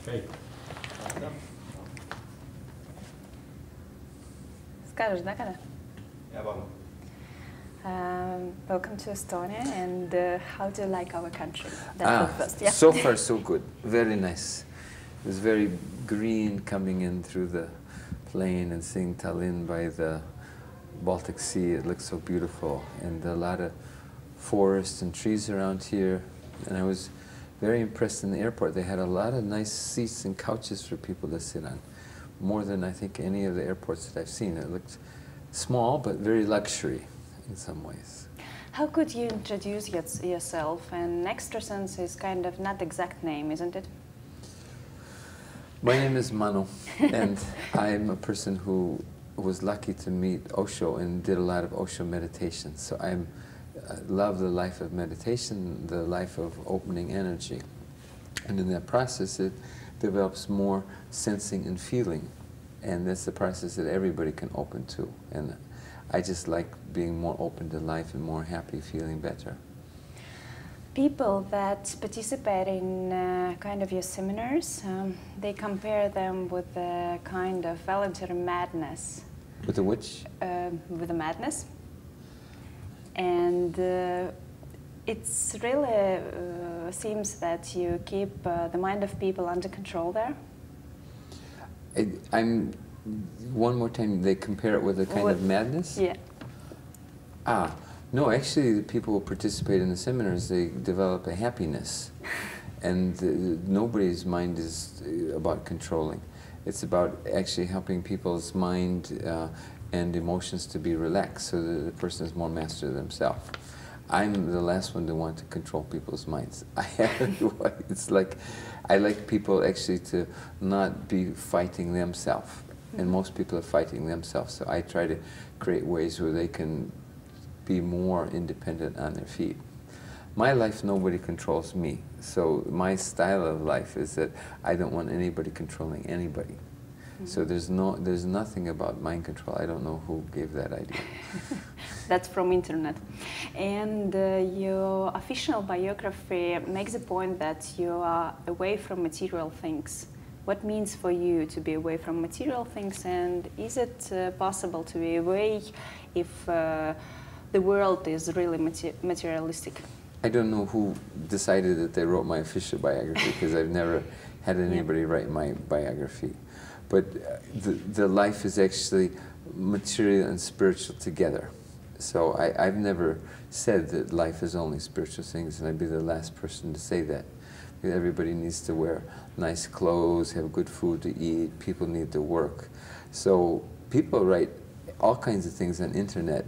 Okay. Скажешь, да, когда? Я вам. Welcome to Estonia, and how do you like our country? That's the first, yeah. So far so good, very nice. It was very green coming in through the plane and seeing Tallinn by the Baltic Sea. It looks so beautiful, and a lot of forest and trees around here. And I was very impressed in the airport. They had a lot of nice seats and couches for people to sit on, more than I think any of the airports that I've seen. It looked small, but very luxury in some ways. How could you introduce yourself? And extrasense is kind of not exact name, isn't it? My name is Mano, and I'm a person who was lucky to meet Osho and did a lot of Osho meditation. So I love the life of meditation, the life of opening energy. And in that process, it develops more sensing and feeling. And that's the process that everybody can open to. And I just like being more open to life and more happy, feeling better. People that participate in kind of your seminars, they compare them with a kind of voluntary madness. With the which? With a madness. And it's really seems that you keep the mind of people under control there. One more time, they compare it with a kind of madness? Yeah. No, actually the people who participate in the seminars, they develop a happiness. And nobody's mind is about controlling. It's about actually helping people's mind and emotions to be relaxed so that the person is more master of themselves. I'm the last one to want to control people's minds. It's like, I like people actually to not be fighting themselves. And most people are fighting themselves, so I try to create ways where they can be more independent on their feet. My life, nobody controls me. So my style of life is that I don't want anybody controlling anybody. So there's nothing about mind control. I don't know who gave that idea. That's from internet. And your official biography makes the point that you are away from material things. What means for you to be away from material things, and is it possible to be away if the world is really materialistic? I don't know who decided that they wrote my official biography, because I've never had anybody write my biography. But the life is actually material and spiritual together. So I've never said that life is only spiritual things, and I'd be the last person to say that. Everybody needs to wear nice clothes, have good food to eat, people need to work. So people write all kinds of things on internet,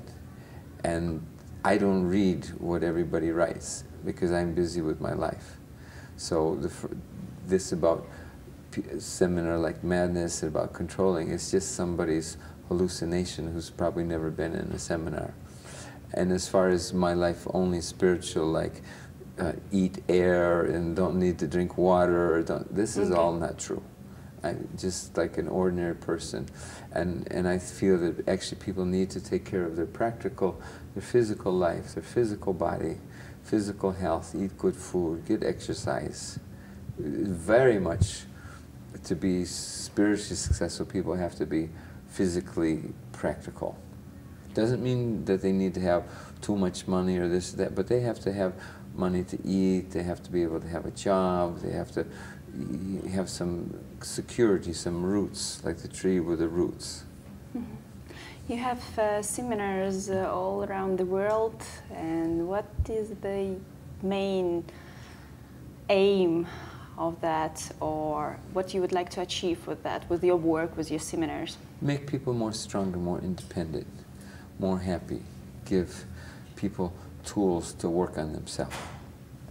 and I don't read what everybody writes because I'm busy with my life. So this about seminar like madness, about controlling, it's just somebody's hallucination who's probably never been in a seminar. And as far as my life only spiritual, like eat air and don't need to drink water, or this is all not true. I'm just like an ordinary person, and I feel that actually people need to take care of their physical life, their physical body, physical health, eat good food, get exercise. Very much to be spiritually successful, people have to be physically practical. Doesn't mean that they need to have too much money or this or that, but they have to have money to eat, they have to be able to have a job, they have to have some security, some roots, like the tree with the roots. You have seminars all around the world, and what is the main aim of that, or what you would like to achieve with that, with your work, with your seminars? Make people more stronger, more independent, more happy, give people tools to work on themselves,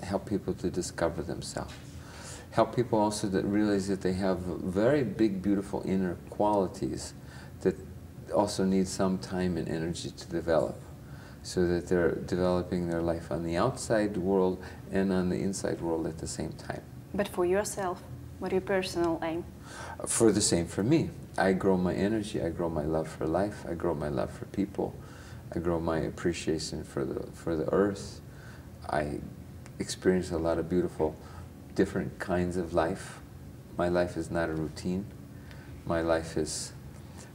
help people to discover themselves, help people also that realize that they have very big, beautiful inner qualities that also need some time and energy to develop, so that they're developing their life on the outside world and on the inside world at the same time. But for yourself, what your personal aim? For the same for me. I grow my energy, I grow my love for life, I grow my love for people, I grow my appreciation for the earth. I experience a lot of beautiful, different kinds of life, My life is not a routine. My life is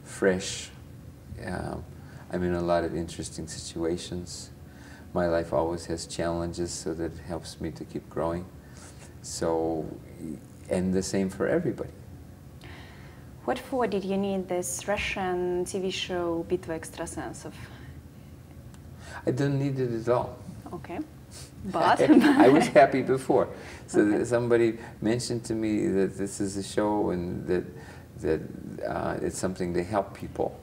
fresh. I'm in a lot of interesting situations. My life always has challenges, so that helps me to keep growing. So, and the same for everybody. What for did you need this Russian TV show Битва экстрасенсов? I didn't need it at all. Okay, but I was happy before. So Okay. that somebody mentioned to me that this is a show and that it's something to help people.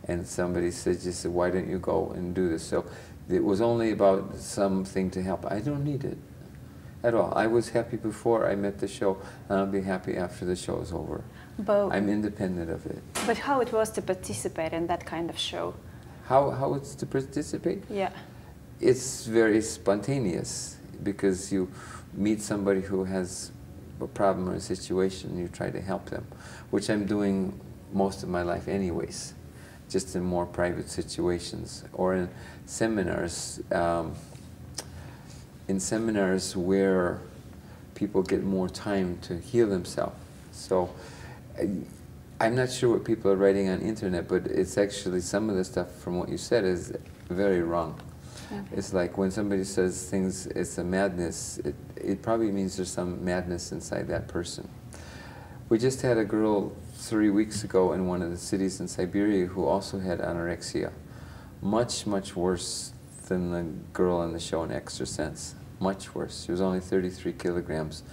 And somebody said, just said, why don't you go and do this? So it was only about something to help. I don't need it at all. I was happy before I met the show, and I'll be happy after the show is over. but, I'm independent of it. but how it was to participate in that kind of show? How it's to participate? Yeah. It's very spontaneous, because you meet somebody who has a problem or a situation, you try to help them, which I'm doing most of my life anyways, just in more private situations, or in seminars where people get more time to heal themselves. So I'm not sure what people are writing on internet, but it's actually, some of the stuff from what you said is very wrong. Okay. It's like when somebody says things, it's a madness, it probably means there's some madness inside that person. We just had a girl 3 weeks ago in one of the cities in Siberia who also had anorexia. Much, much worse than the girl on the show in Extra Sense. Much worse. She was only 33 kilograms.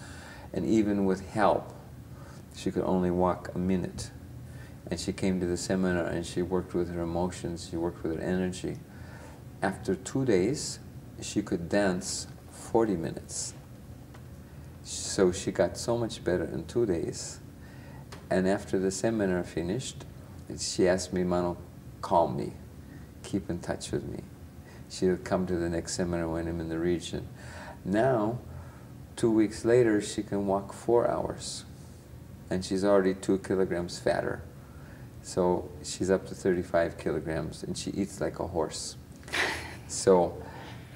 And even with help, she could only walk a minute. And she came to the seminar and she worked with her emotions, she worked with her energy. After 2 days, she could dance 40 minutes. So she got so much better in 2 days. And after the seminar finished, she asked me, Mano, call me, keep in touch with me. She would come to the next seminar when I'm in the region. Now, 2 weeks later, she can walk 4 hours. And she's already 2 kilograms fatter. So she's up to 35 kilograms, and she eats like a horse. So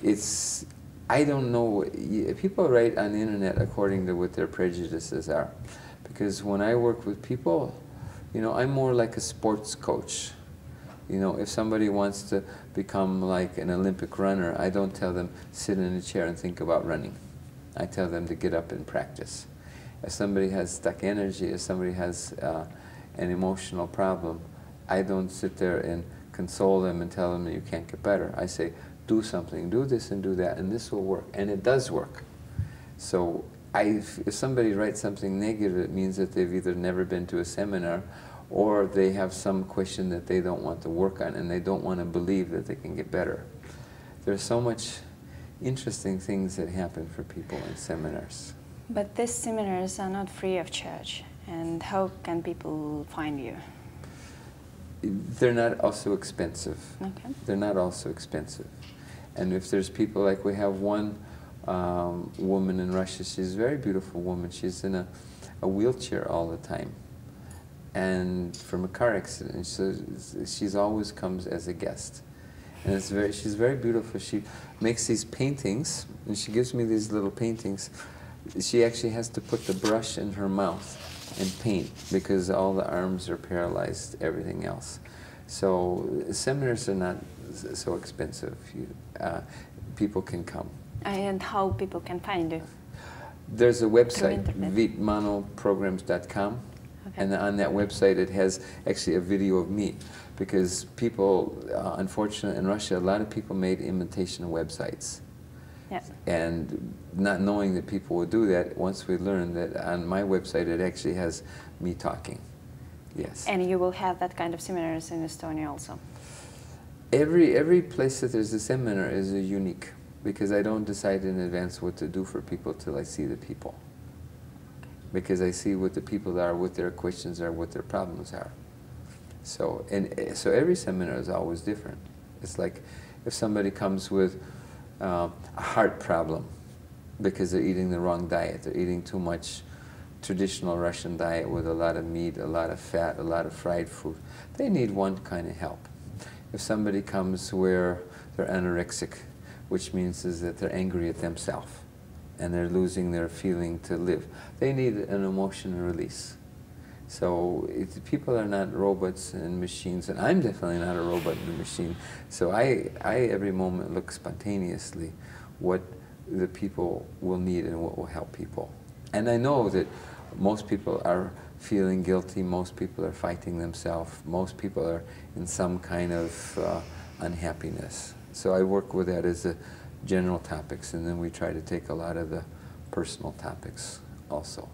it's, I don't know, people write on the internet according to what their prejudices are. Because when I work with people, you know, I'm more like a sports coach. You know, if somebody wants to become like an Olympic runner, I don't tell them sit in a chair and think about running. I tell them to get up and practice. If somebody has stuck energy, if somebody has an emotional problem, I don't sit there and console them and tell them that you can't get better. I say, do something, do this and do that, and this will work. And it does work. So if somebody writes something negative, it means that they've either never been to a seminar, or they have some question that they don't want to work on, and they don't want to believe that they can get better. There's so much interesting things that happen for people in seminars. But these seminars are not free of charge. And how can people find you? They're not also expensive. Okay. They're not also expensive. And if there's people, like we have one woman in Russia, she's a very beautiful woman. She's in a wheelchair all the time, and from a car accident. So she's always comes as a guest. And she's very beautiful. She makes these paintings, and she gives me these little paintings. She actually has to put the brush in her mouth and paint, because all the arms are paralyzed, everything else. So seminars are not so expensive. People can come. And how people can find you? There's a website, internet. vitmanoprograms.com, Okay. and on that website it has actually a video of me, because people, unfortunately in Russia, a lot of people made imitation websites. Yeah. And not knowing that people would do that, once we learned that on my website it actually has me talking. Yes. And you will have that kind of seminars in Estonia also? Every place that there's a seminar is unique, because I don't decide in advance what to do for people till I see the people. Because I see what the people are, what their questions are, what their problems are. So every seminar is always different. It's like if somebody comes with a heart problem because they're eating the wrong diet, they're eating too much traditional Russian diet with a lot of meat, a lot of fat, a lot of fried food, they need one kind of help. If somebody comes where they're anorexic, which means is that they're angry at themselves, and they're losing their feeling to live. They need an emotional release. So people are not robots and machines, and I'm definitely not a robot and a machine. So I every moment look spontaneously what the people will need and what will help people. And I know that most people are feeling guilty, most people are fighting themselves, most people are in some kind of unhappiness. So I work with that as the general topics, and then we try to take a lot of the personal topics also.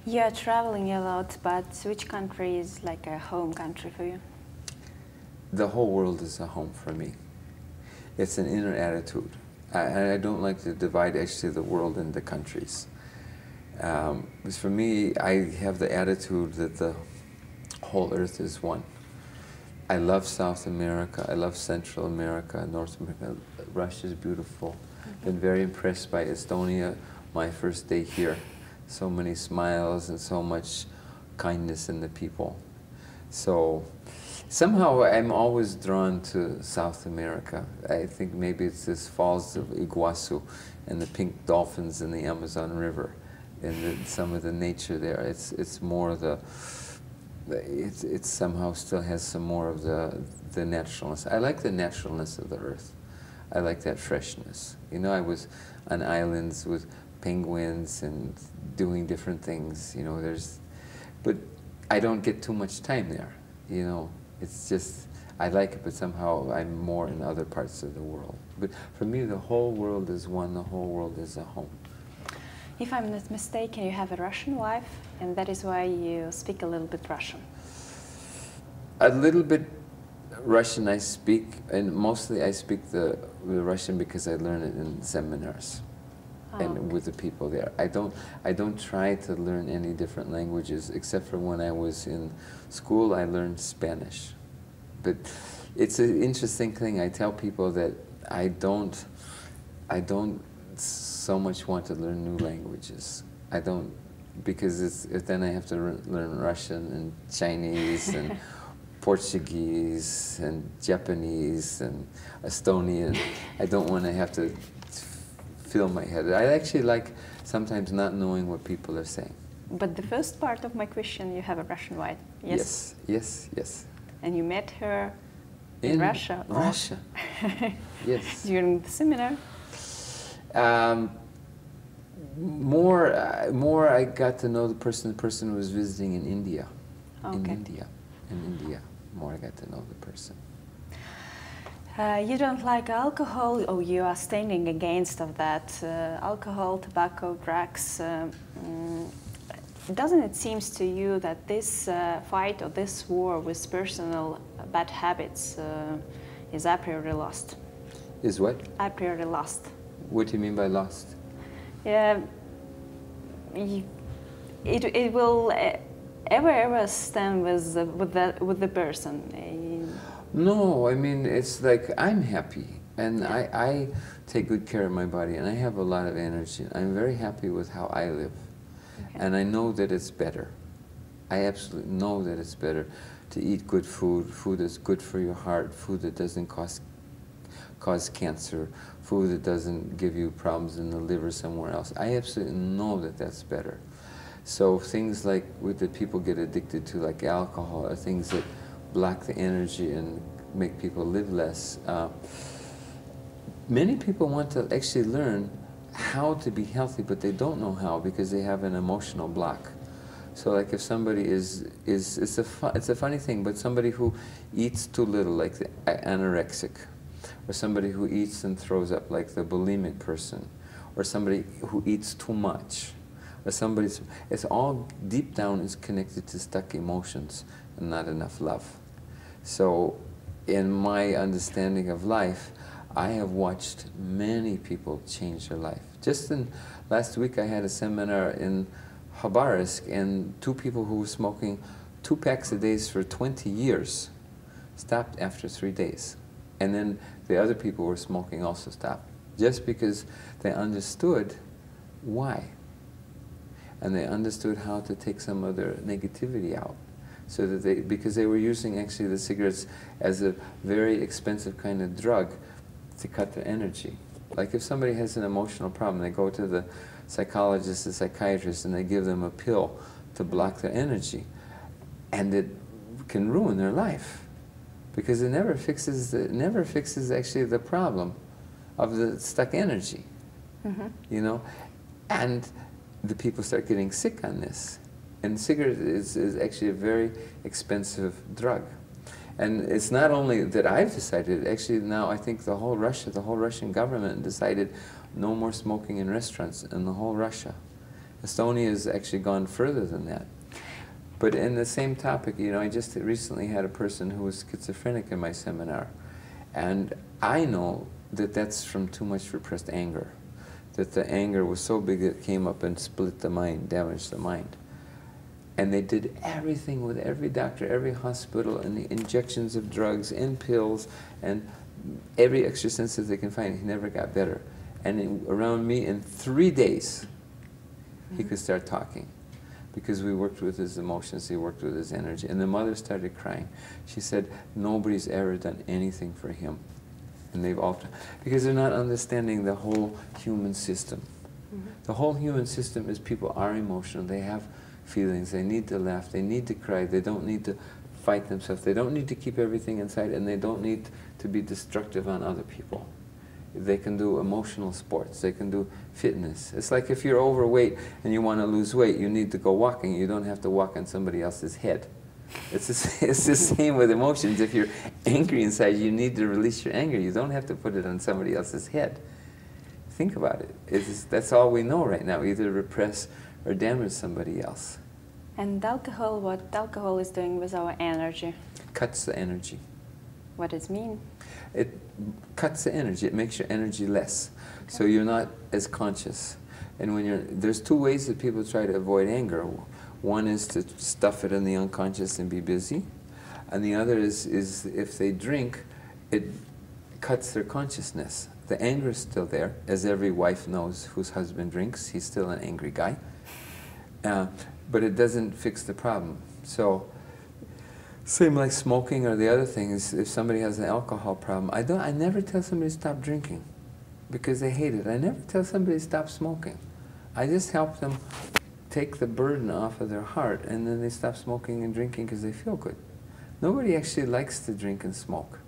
You're traveling a lot, but which country is like a home country for you? The whole world is a home for me. It's an inner attitude. I don't like to divide actually the world into countries. Because for me, I have the attitude that the whole earth is one. I love South America, I love Central America, North America. Russia is beautiful. Been very impressed by Estonia, my first day here. So many smiles and so much kindness in the people. So somehow I'm always drawn to South America. I think maybe it's this falls of Iguazu and the pink dolphins in the Amazon River and some of the nature there. It's more the, it somehow still has some more of the naturalness. I like the naturalness of the earth. I like that freshness. You know, I was on islands with penguins and doing different things, you know, but I don't get too much time there, you know. It's just, I like it, but somehow I'm more in other parts of the world. But for me, the whole world is one, the whole world is a home. If I'm not mistaken, you have a Russian wife, and that is why you speak a little bit Russian. A little bit Russian I speak, and mostly I speak the Russian because I learn it in seminars. And with the people there. I don't try to learn any different languages, except for when I was in school I learned Spanish. But it's an interesting thing. I tell people that I don't so much want to learn new languages. I don't, because then I have to learn Russian and Chinese and Portuguese and Japanese and Estonian. I don't want to have to fill my head. I actually like sometimes not knowing what people are saying. But the first part of my question, you have a Russian wife, yes? Yes, yes, yes. And you met her in Russia? Russia, yes. During the seminar? More I got to know the person. The person was visiting in India. Okay. In India, more I got to know the person. You don't like alcohol, or you are standing against of that. Alcohol, tobacco, drugs. Doesn't it seem to you that this fight or this war with personal bad habits is a priori lost? Is what? A priori lost. What do you mean by lost? It will ever stand with the person. No, I mean, it's like I'm happy, and I take good care of my body, and I have a lot of energy. I'm very happy with how I live, and I know that it's better. I absolutely know that it's better to eat good food, food that's good for your heart, food that doesn't cause cancer, food that doesn't give you problems in the liver somewhere else. I absolutely know that that's better. So things like that people get addicted to, like alcohol, are things that block the energy and make people live less. Many people want to actually learn how to be healthy, but they don't know how because they have an emotional block. So like if somebody it's a funny thing, but somebody who eats too little, like the anorexic, or somebody who eats and throws up, like the bulimic person, or somebody who eats too much, or it's all deep down is connected to stuck emotions and not enough love. So in my understanding of life, I have watched many people change their life. Just last week I had a seminar in Khabarovsk, and 2 people who were smoking 2 packs a day for 20 years stopped after 3 days. And then the other people who were smoking also stopped, just because they understood why. And they understood how to take some of their negativity out. So that because they were using actually the cigarettes as a very expensive kind of drug to cut their energy. Like if somebody has an emotional problem, they go to the psychologist, the psychiatrist, and they give them a pill to block their energy. And it can ruin their life because it never fixes actually the problem of the stuck energy, you know? And the people start getting sick on this. And cigarette is actually a very expensive drug. And it's not only that I've decided, actually now I think the whole Russian government decided no more smoking in restaurants in the whole Russia. Estonia has actually gone further than that. But in the same topic, you know, I just recently had a person who was schizophrenic in my seminar. And I know that that's from too much repressed anger. That the anger was so big that it came up and split the mind, damaged the mind. And they did everything with every doctor, every hospital, and the injections of drugs and pills, and every extra sensitive they can find. He never got better. And around me, in 3 days, he could start talking. Because we worked with his emotions, he worked with his energy. And the mother started crying. She said, nobody's ever done anything for him. And they've all, because they're not understanding the whole human system. The whole human system is people are emotional, they have feelings, they need to laugh, they need to cry, they don't need to fight themselves, they don't need to keep everything inside, and they don't need to be destructive on other people. They can do emotional sports, they can do fitness. It's like if you're overweight and you want to lose weight, you need to go walking, you don't have to walk on somebody else's head. It's the same with emotions. If you're angry inside, you need to release your anger. You don't have to put it on somebody else's head. Think about it. That's all we know right now, either repress or damage somebody else. And alcohol, what alcohol is doing with our energy? Cuts the energy. What does it mean? It cuts the energy. It makes your energy less. Okay. So you're not as conscious. And when there's two ways that people try to avoid anger. One is to stuff it in the unconscious and be busy. And the other is if they drink, it cuts their consciousness. The anger is still there, as every wife knows whose husband drinks. He's still an angry guy. But it doesn't fix the problem. So, same like smoking or the other thing is if somebody has an alcohol problem, I never tell somebody to stop drinking because they hate it. I never tell somebody to stop smoking. I just help them take the burden off of their heart, and then they stop smoking and drinking because they feel good. Nobody actually likes to drink and smoke,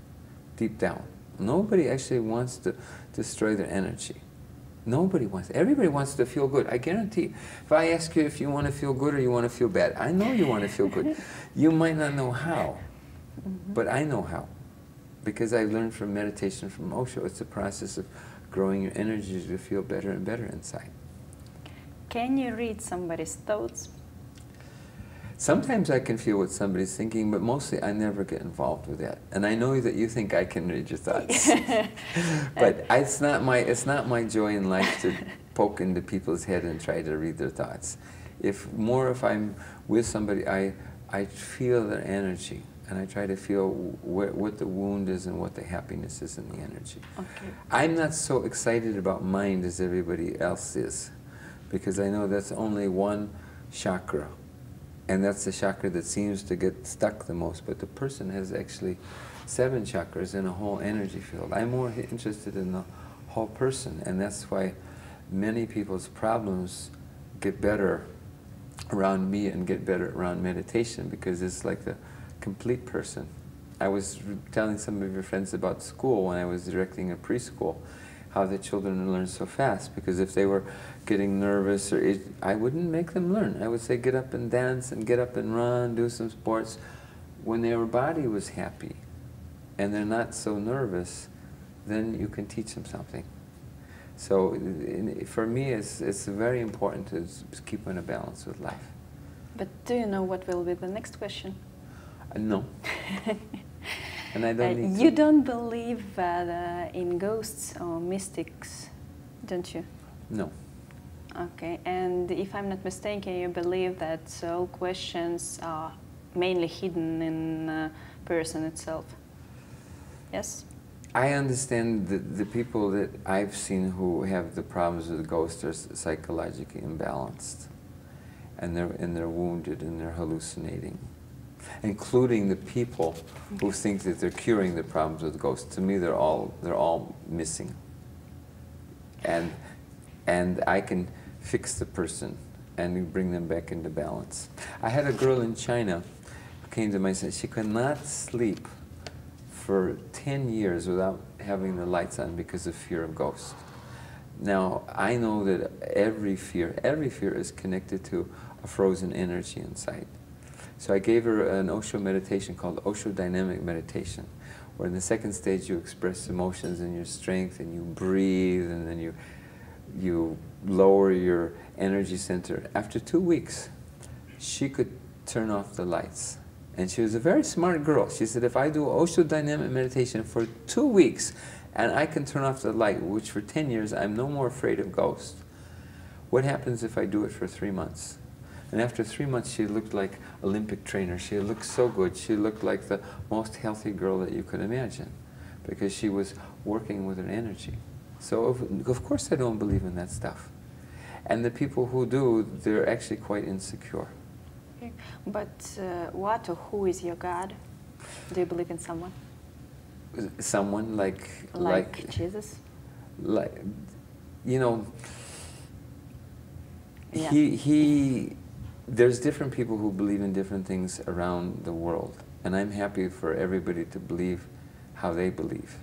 deep down. Nobody actually wants to destroy their energy. Nobody wants. Everybody wants to feel good. I guarantee. If I ask you if you want to feel good or you want to feel bad, I know you want to feel good. You might not know how, but I know how, because I learned from meditation from Osho. It's a process of growing your energy to feel better and better inside. Can you read somebody's thoughts? Sometimes I can feel what somebody's thinking, but mostly I never get involved with that. And I know that you think I can read your thoughts. But it's not my joy in life to poke into people's head and try to read their thoughts. If I'm with somebody, I feel their energy, and I try to feel what the wound is and what the happiness is in the energy. Okay. I'm not so excited about mind as everybody else is, because I know that's only one chakra. And that's the chakra that seems to get stuck the most, but the person has actually 7 chakras in a whole energy field. I'm more interested in the whole person, and that's why many people's problems get better around me and get better around meditation, because it's like the complete person. I was telling some of your friends about school when I was directing a preschool, how the children learn so fast, because if they were getting nervous, I wouldn't make them learn. I would say get up and dance and get up and run, do some sports. When their body was happy and they're not so nervous, then you can teach them something. So for me, it's very important to keep in a balance with life. But do you know what will be the next question? No. And I don't need to. You don't believe in ghosts or mystics, don't you? No. Okay, and if I'm not mistaken, you believe that all questions are mainly hidden in the person itself. Yes? I understand that the people that I've seen who have the problems with ghosts are psychologically imbalanced, and they're wounded and they're hallucinating, including the people who think that they're curing the problems with ghosts. To me, they're all missing. and I can fix the person and bring them back into balance. I had a girl in China who came to my center. She could not sleep for 10 years without having the lights on because of fear of ghosts. Now, I know that every fear is connected to a frozen energy inside. So I gave her an Osho meditation called Osho Dynamic Meditation, where in the second stage you express emotions and your strength, and you breathe, and then you lower your energy center. After 2 weeks, she could turn off the lights. And she was a very smart girl. She said, if I do Osho Dynamic Meditation for 2 weeks, and I can turn off the light, which for 10 years I'm no more afraid of ghosts, what happens if I do it for 3 months? And after 3 months, she looked like Olympic trainer. She looked so good. She looked like the most healthy girl that you could imagine, because she was working with her energy. So of course I don't believe in that stuff. And the people who do, they're actually quite insecure. Okay. But what or who is your God? Do you believe in someone? Someone like Jesus? Like, you know, Yeah. There's different people who believe in different things around the world, and I'm happy for everybody to believe how they believe.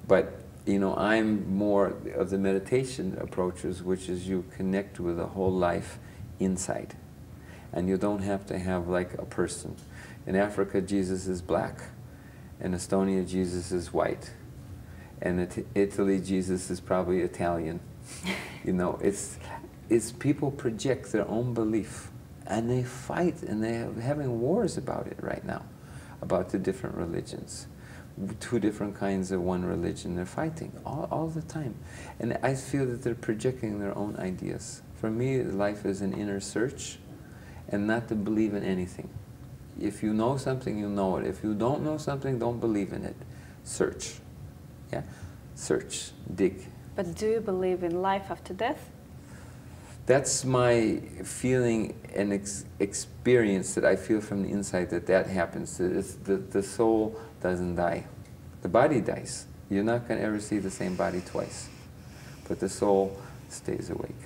But, you know, I'm more of the meditation approaches, which is you connect with the whole life inside. And you don't have to have like a person. In Africa, Jesus is black. In Estonia, Jesus is white. And in Italy, Jesus is probably Italian. You know, it's people project their own belief, and they fight, and they're having wars about it right now, about the different religions. 2 different kinds of one religion, they're fighting all the time. And I feel that they're projecting their own ideas. For me, life is an inner search, and not to believe in anything. If you know something, you know it. If you don't know something, don't believe in it. Search. Yeah? Search. Dig. But do you believe in life after death? That's my feeling and experience that I feel from the inside, that happens. The soul doesn't die. The body dies. You're not going to ever see the same body twice. But the soul stays awake.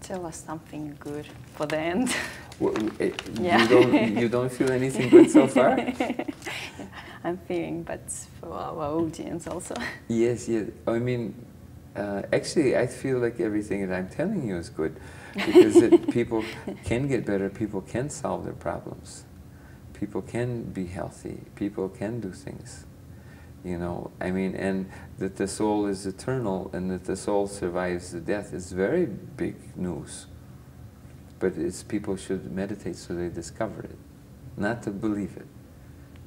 Tell us something good for the end. Well, Yeah. you don't feel anything good so far? Yeah, I'm feeling, but for our audience also. Yes, yes. I mean, actually, I feel like everything that I'm telling you is good, because people can get better, people can solve their problems, people can be healthy, people can do things, you know. I mean, and that the soul is eternal, and that the soul survives the death is very big news. But it's people should meditate so they discover it, not to believe it.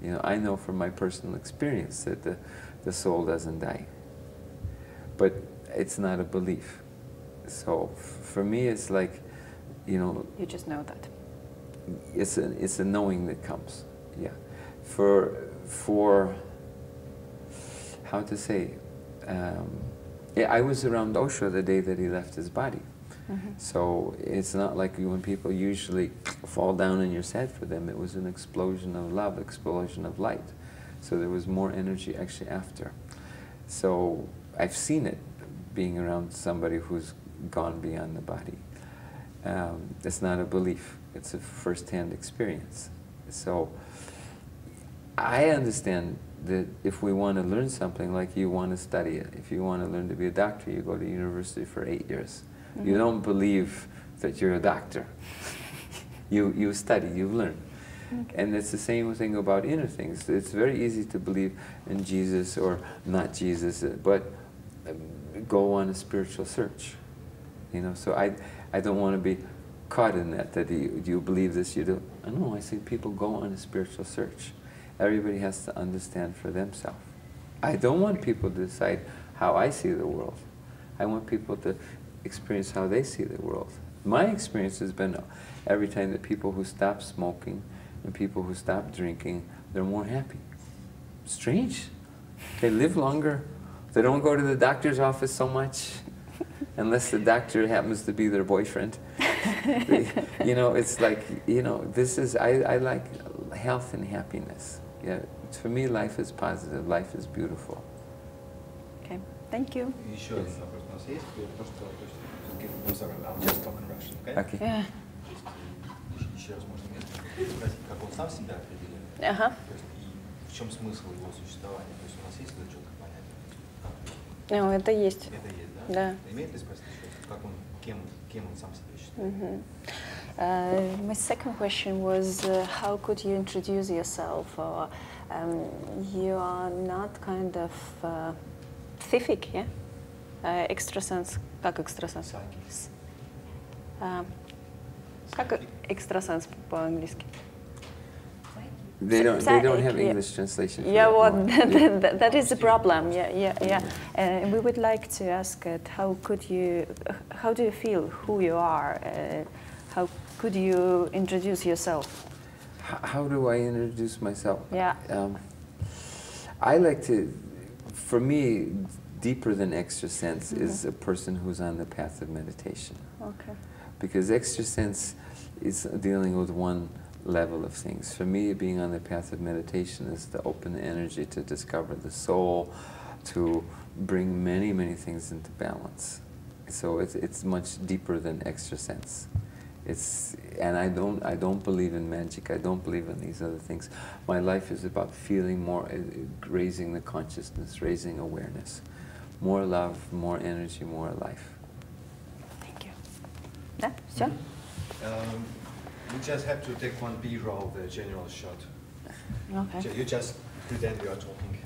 You know, I know from my personal experience that the soul doesn't die. But it's not a belief. So for me, it's like, you know, You just know that. it's a knowing that comes. Yeah. For how to say, yeah, I was around Osho the day that he left his body. So it's not like when people usually fall down and you're sad for them. It was an explosion of love, explosion of light. So there was more energy actually after. So I've seen it being around somebody who's gone beyond the body. It's not a belief. It's a first-hand experience. So I understand that if we want to learn something, like you want to study it, if you want to learn to be a doctor, you go to university for 8 years. You don't believe that you're a doctor. You study, you learn. Okay. And it's the same thing about inner things. It's very easy to believe in Jesus or not Jesus, but go on a spiritual search. You know, so I don't want to be caught in that you believe this, you don't. No, I say people go on a spiritual search. Everybody has to understand for themselves. I don't want people to decide how I see the world. I want people to experience how they see the world. My experience has been every time that people who stop smoking and people who stop drinking, they're more happy. Strange. They live longer. They don't go to the doctor's office so much, unless the doctor happens to be their boyfriend. You know, it's like, you know, this is, I like health and happiness. Yeah, for me, life is positive. Life is beautiful. Okay. Thank you. Еще один вопрос у нас есть. То, что, I'll just talk in Russian, okay? Okay. Yeah. Еще раз можно спросить, как он сам себя определяет? Ага. То есть, и в чем смысл его существования? То есть у нас есть это четко понятие? Ну, это есть. Это есть, да? Да. Имеет ли спросить еще, как он, кем он сам себя считает? My second question was, how could you introduce yourself? Or, you are not kind of psychic, yeah? Extrasense. Как экстрасенс? Как экстрасенс по-английски? They don't have yeah. English translation. Yeah, for well, that. that is the problem. Yeah. We would like to ask it, how do you feel who you are? How could you introduce yourself? How do I introduce myself? Yeah. I like to, for me, deeper than extra sense is a person who's on the path of meditation. Okay. Because extra sense is dealing with one level of things. For me, being on the path of meditation is to open the energy to discover the soul, to bring many, many things into balance. So it's much deeper than extra sense. And I don't believe in magic. I don't believe in these other things. My life is about feeling more, raising the consciousness, raising awareness. More love, more energy, more life. Thank you. Да, все? You just have to take one B-roll, the general shot. Okay. You just pretend you are talking.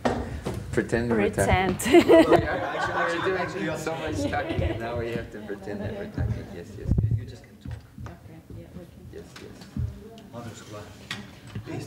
Pretend we're talking. Pretend. Actually, you are So much talking. Now we have to pretend that we're talking. Yes, yes. You just can talk. Okay, yeah, we can. Yes, yes. Mother's glad. Please,